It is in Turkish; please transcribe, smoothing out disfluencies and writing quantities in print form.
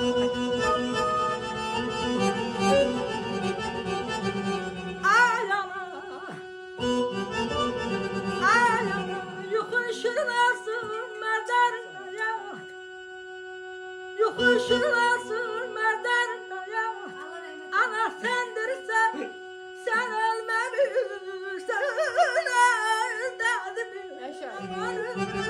Ay ana, ay ana, yokuşlasın mezarın hayat. Yokuşlasın mezarın hayat. Ana sendirsen, sen ölmemişsin, öldürdün. Yaşa. Amanın